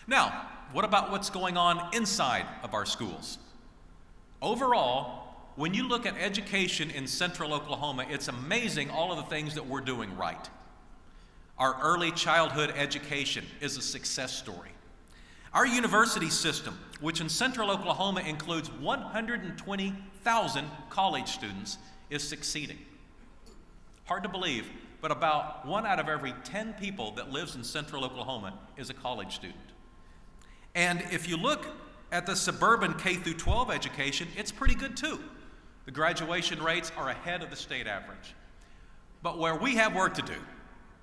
Now, what about what's going on inside of our schools? Overall, when you look at education in central Oklahoma, it's amazing all of the things that we're doing right. Our early childhood education is a success story. Our university system, which in central Oklahoma includes 120,000 college students, is succeeding. Hard to believe, but about 1 out of every 10 people that lives in central Oklahoma is a college student. And if you look at the suburban K through 12 education, it's pretty good too. The graduation rates are ahead of the state average. But where we have work to do,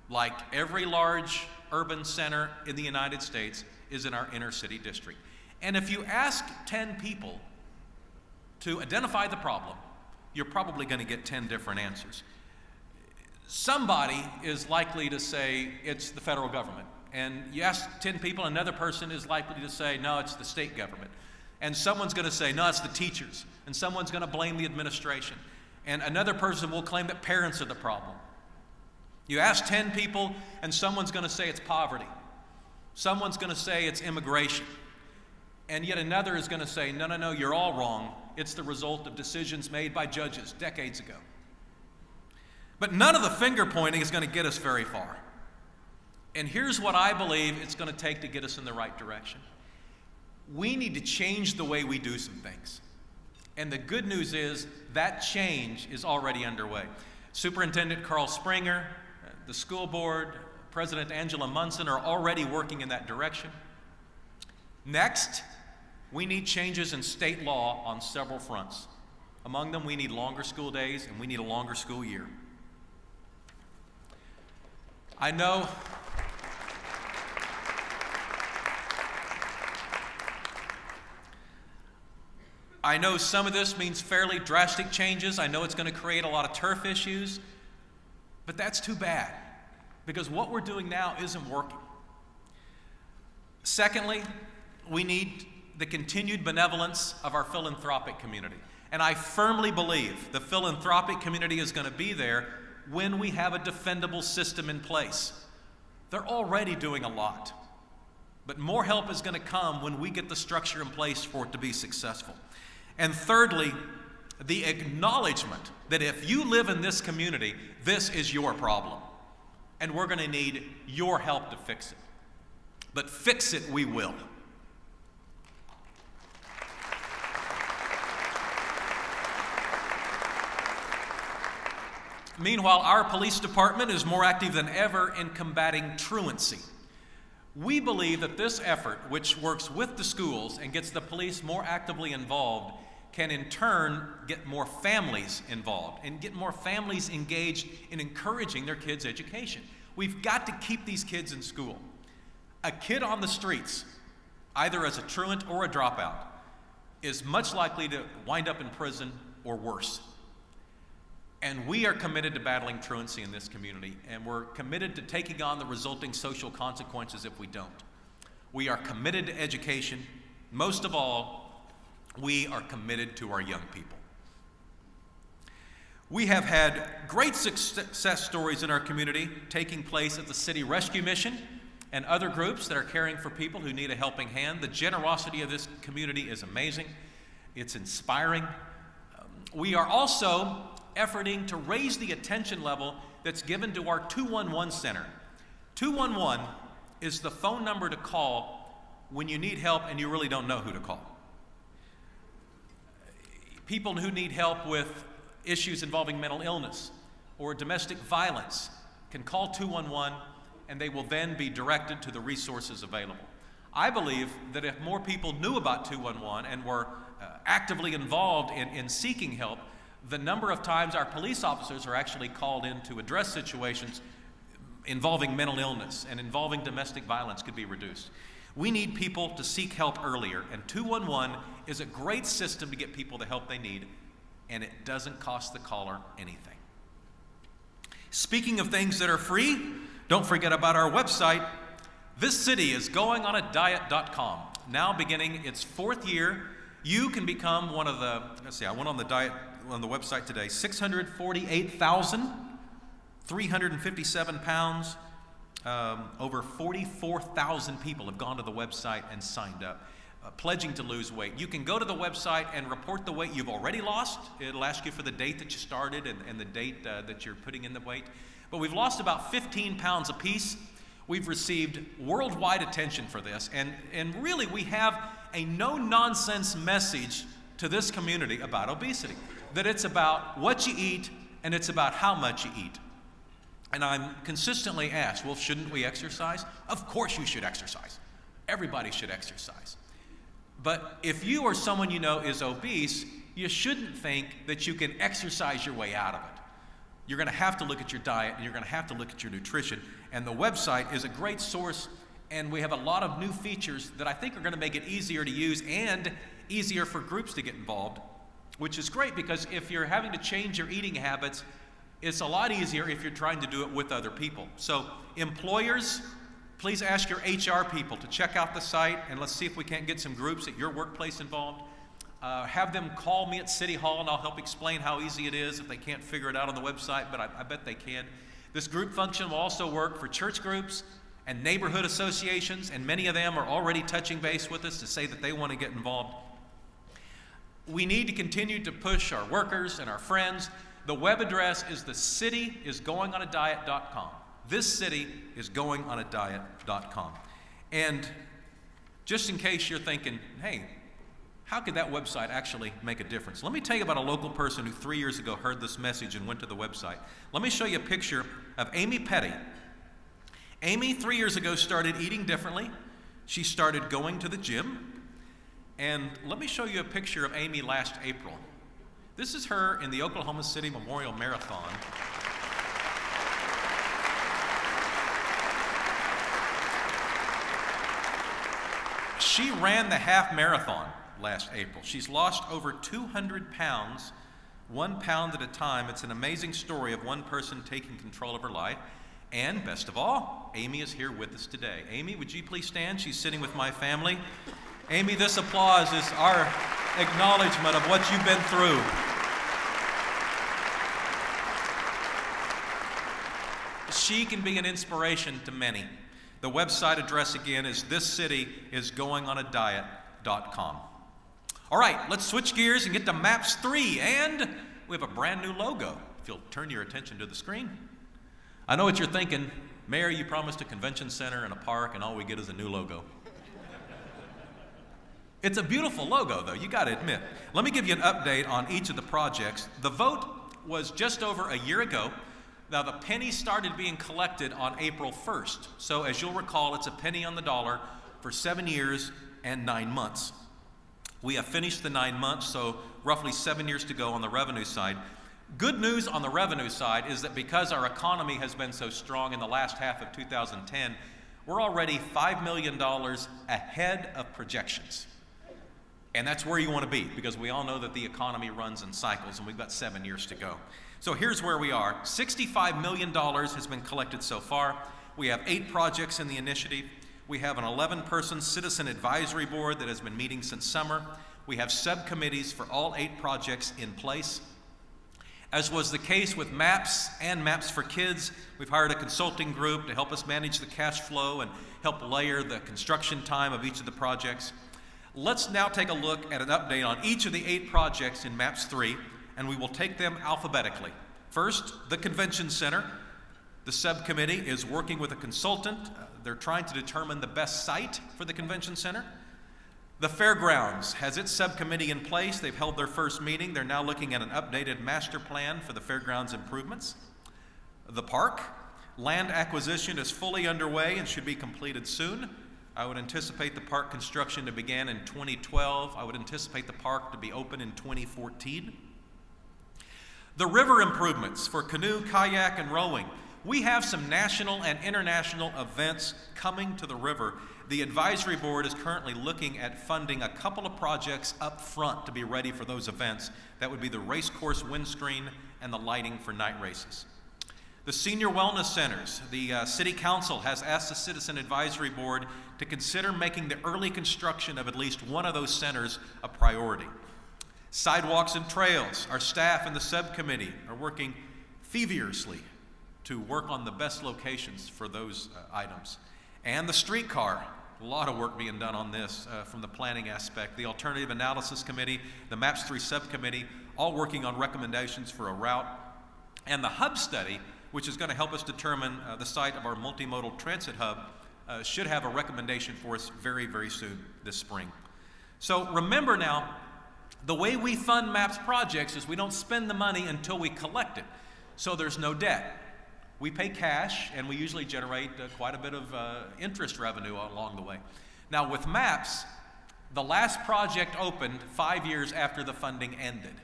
like every large urban center in the United States, is in our inner city district. And if you ask 10 people to identify the problem, you're probably going to get 10 different answers. Somebody is likely to say it's the federal government. And you ask 10 people, another person is likely to say, no, it's the state government. And someone's going to say, no, it's the teachers. And someone's going to blame the administration. And another person will claim that parents are the problem. You ask 10 people, and someone's going to say it's poverty. Someone's going to say it's immigration. And yet another is going to say, no, no, no, you're all wrong. It's the result of decisions made by judges decades ago. But none of the finger pointing is going to get us very far. And here's what I believe it's going to take to get us in the right direction. We need to change the way we do some things. And the good news is that change is already underway. Superintendent Carl Springer, the school board, President Angela Munson are already working in that direction. Next, we need changes in state law on several fronts. Among them, we need longer school days and we need a longer school year. I know some of this means fairly drastic changes. I know it's going to create a lot of turf issues, but that's too bad because what we're doing now isn't working. Secondly, we need the continued benevolence of our philanthropic community. And I firmly believe the philanthropic community is going to be there when we have a defendable system in place. They're already doing a lot, but more help is going to come when we get the structure in place for it to be successful. And thirdly, the acknowledgement that if you live in this community, this is your problem. And we're going to need your help to fix it. But fix it we will. Meanwhile, our police department is more active than ever in combating truancy. We believe that this effort, which works with the schools and gets the police more actively involved, can in turn get more families involved and get more families engaged in encouraging their kids' education. We've got to keep these kids in school. A kid on the streets, either as a truant or a dropout, is much likely to wind up in prison or worse. And we are committed to battling truancy in this community, and we're committed to taking on the resulting social consequences if we don't. We are committed to education. Most of all, we are committed to our young people. We have had great success stories in our community taking place at the City Rescue Mission and other groups that are caring for people who need a helping hand. The generosity of this community is amazing. It's inspiring. We are also efforting to raise the attention level that's given to our 211 center. 211 is the phone number to call when you need help and you really don't know who to call. People who need help with issues involving mental illness or domestic violence can call 211 and they will then be directed to the resources available. I believe that if more people knew about 211 and were actively involved in seeking help, the number of times our police officers are actually called in to address situations involving mental illness and involving domestic violence could be reduced. We need people to seek help earlier, and 211 is a great system to get people the help they need, and it doesn't cost the caller anything. Speaking of things that are free, don't forget about our website. This city is going on a diet.com. Now beginning its 4th year, you can become one of the, let's see, I went on the diet on the website today, 648,357 pounds. Over 44,000 people have gone to the website and signed up, pledging to lose weight. You can go to the website and report the weight you've already lost. It'll ask you for the date that you started and the date that you're putting in the weight. But we've lost about 15 pounds apiece. We've received worldwide attention for this, and really we have a no-nonsense message to this community about obesity, that it's about what you eat and it's about how much you eat. And I'm consistently asked, well, shouldn't we exercise? Of course you should exercise. Everybody should exercise. But if you or someone you know is obese, you shouldn't think that you can exercise your way out of it. You're going to have to look at your diet, and you're going to have to look at your nutrition. And the website is a great source, and we have a lot of new features that I think are going to make it easier to use and easier for groups to get involved, which is great because if you're having to change your eating habits, it's a lot easier if you're trying to do it with other people. So employers, please ask your HR people to check out the site, and let's see if we can't get some groups at your workplace involved. Have them call me at City Hall and I'll help explain how easy it is if they can't figure it out on the website, but I bet they can. This group function will also work for church groups and neighborhood associations, and many of them are already touching base with us to say that they want to get involved. We need to continue to push our workers and our friends. The web address is thecityisgoingonadiet.com. Thiscityisgoingonadiet.com. And just in case you're thinking, hey, how could that website actually make a difference? Let me tell you about a local person who 3 years ago heard this message and went to the website. Let me show you a picture of Amy Petty. Amy, 3 years ago, started eating differently. She started going to the gym. And let me show you a picture of Amy last April. This is her in the Oklahoma City Memorial Marathon. She ran the half marathon last April. She's lost over 200 pounds, 1 pound at a time. It's an amazing story of one person taking control of her life. And best of all, Amy is here with us today. Amy, would you please stand? She's sitting with my family. Amy, this applause is our acknowledgement of what you've been through. She can be an inspiration to many. The website address again is thiscityisgoingonadiet.com. All right, let's switch gears and get to MAPS 3, and we have a brand new logo. If you'll turn your attention to the screen. I know what you're thinking. Mayor, you promised a convention center and a park, and all we get is a new logo. It's a beautiful logo, though, you got to admit. Let me give you an update on each of the projects. The vote was just over a year ago. Now, the pennies started being collected on April 1st. So, as you'll recall, it's a penny on the dollar for 7 years and 9 months. We have finished the 9 months, so roughly 7 years to go on the revenue side. Good news on the revenue side is that because our economy has been so strong in the last half of 2010, we're already $5 million ahead of projections. And that's where you want to be, because we all know that the economy runs in cycles, and we've got 7 years to go. So here's where we are. $65 million has been collected so far. We have 8 projects in the initiative. We have an 11-person citizen advisory board that has been meeting since summer. We have subcommittees for all 8 projects in place. As was the case with MAPS and MAPS for Kids, we've hired a consulting group to help us manage the cash flow and help layer the construction time of each of the projects. Let's now take a look at an update on each of the 8 projects in MAPS 3, and we will take them alphabetically. First, the Convention Center. The subcommittee is working with a consultant. They're trying to determine the best site for the Convention Center. The Fairgrounds has its subcommittee in place. They've held their first meeting. They're now looking at an updated master plan for the fairgrounds improvements. The park, land acquisition is fully underway and should be completed soon. I would anticipate the park construction to begin in 2012. I would anticipate the park to be open in 2014. The river improvements for canoe, kayak, and rowing. We have some national and international events coming to the river. The advisory board is currently looking at funding a couple of projects up front to be ready for those events. That would be the race course windscreen and the lighting for night races. The senior wellness centers. The City Council has asked the Citizen Advisory Board to consider making the early construction of at least one of those centers a priority. Sidewalks and trails. Our staff and the subcommittee are working feverishly to work on the best locations for those items. And the streetcar, a lot of work being done on this from the planning aspect. The Alternative Analysis Committee, the MAPS 3 Subcommittee, all working on recommendations for a route. And the hub study, which is going to help us determine the site of our multimodal transit hub, should have a recommendation for us very, very soon this spring. So remember now, the way we fund MAPS projects is we don't spend the money until we collect it. So there's no debt. We pay cash, and we usually generate quite a bit of interest revenue along the way. Now with MAPS, the last project opened 5 years after the funding ended.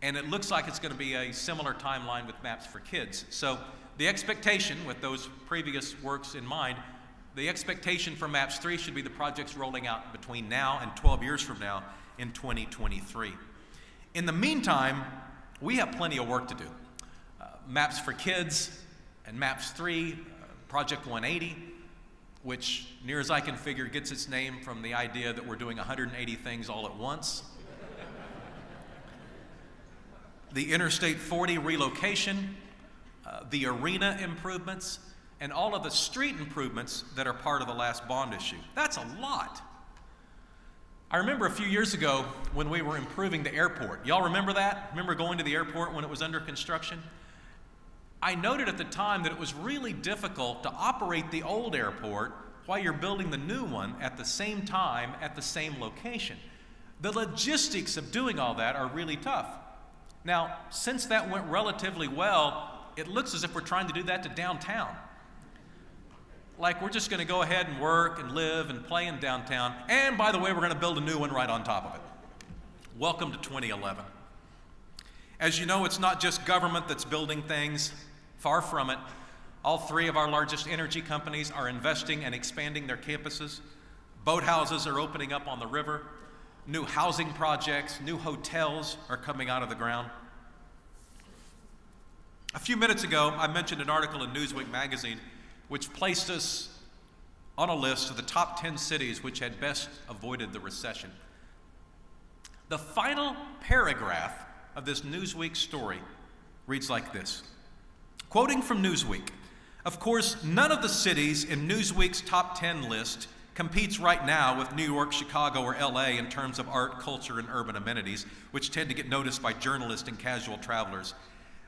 And it looks like it's going to be a similar timeline with MAPS for Kids. So the expectation, with those previous works in mind, the expectation for MAPS 3 should be the projects rolling out between now and 12 years from now in 2023. In the meantime, we have plenty of work to do. MAPS for Kids and MAPS 3, Project 180, which, near as I can figure, gets its name from the idea that we're doing 180 things all at once. The Interstate 40 relocation, the arena improvements, and all of the street improvements that are part of the last bond issue. That's a lot. I remember a few years ago when we were improving the airport. Y'all remember that? Remember going to the airport when it was under construction? I noted at the time that it was really difficult to operate the old airport while you're building the new one at the same time at the same location. The logistics of doing all that are really tough. Now, since that went relatively well, it looks as if we're trying to do that to downtown. Like we're just going to go ahead and work and live and play in downtown, and by the way, we're going to build a new one right on top of it. Welcome to 2011. As you know, it's not just government that's building things. Far from it. All three of our largest energy companies are investing and expanding their campuses. Boathouses are opening up on the river. New housing projects, new hotels are coming out of the ground. A few minutes ago, I mentioned an article in Newsweek magazine which placed us on a list of the top 10 cities which had best avoided the recession. The final paragraph of this Newsweek story reads like this. Quoting from Newsweek, of course, none of the cities in Newsweek's top 10 list competes right now with New York, Chicago, or LA in terms of art, culture, and urban amenities, which tend to get noticed by journalists and casual travelers.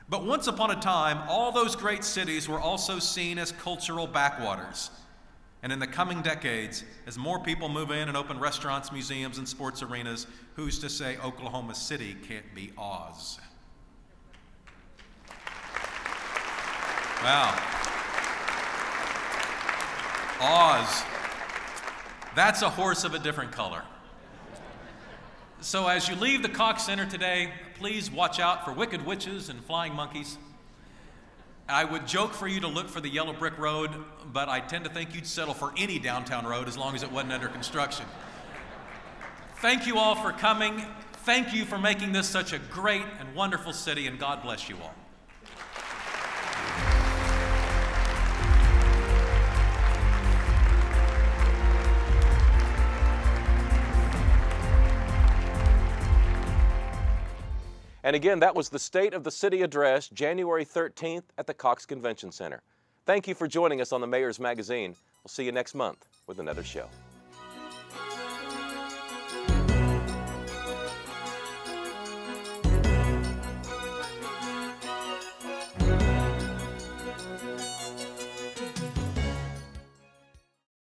But once upon a time, all those great cities were also seen as cultural backwaters. And in the coming decades, as more people move in and open restaurants, museums, and sports arenas, who's to say Oklahoma City can't be Oz? Wow. Oz. That's a horse of a different color. So as you leave the Cox Center today, please watch out for wicked witches and flying monkeys. I would joke for you to look for the yellow brick road, but I tend to think you'd settle for any downtown road as long as it wasn't under construction. Thank you all for coming. Thank you for making this such a great and wonderful city, and God bless you all. And again, that was the State of the City address, January 13th at the Cox Convention Center. Thank you for joining us on the Mayor's Magazine. We'll see you next month with another show.